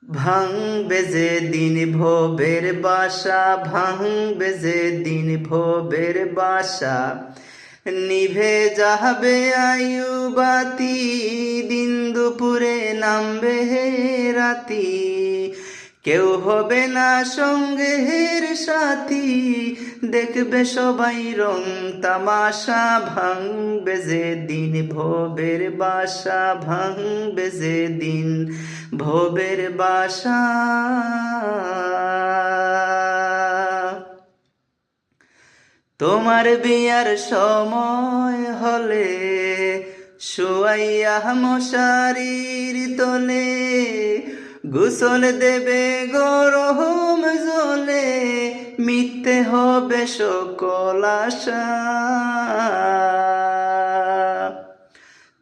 ভাঙবে যে দিন ভবের বাসা, ভাঙবে যে দিন ভবের বাসা, নিভে যাবে আয়ু বাতি, দিন দুপুরে নামবে রাতি, কেউ হবে না সঙ্গের সাথী, দেখবে সবাই রং তামাশা, ভাঙবে যে দিন ভবের বাসা, ভাঙবে যে দিন ভবের বাসা। তোমার বিয়ার সময় হলে শুয়াইয়া মশারির তলে, গোসল দেবে গরম জলে, মিথ্যে হবে সকল আশা।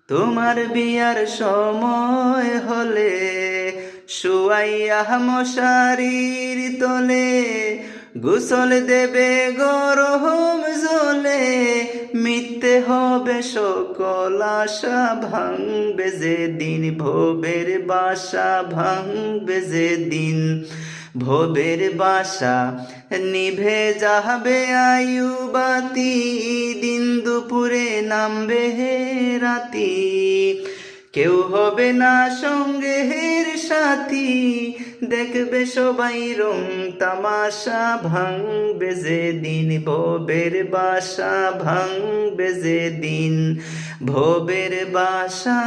তোমার বিয়ার সময় হলে শুয়াইয়া মশারির তলে, গোসল দেবে গরম জলে, মিথ্যে হবে সকল আশা, ভাঙবে যে দিন ভবের বাসা, ভাঙবে যে দিন ভবের বাসা, নিভে যাবে আয়ু বাতি, দিন দুপুরে নামবে রাতি, কেউ হবে না সঙ্গের সাথী, দেখবে সবাই রং তামাশা, ভাঙবে যে দিন ভবের বাসা, ভাঙবে যে দিন ভবের বাসা।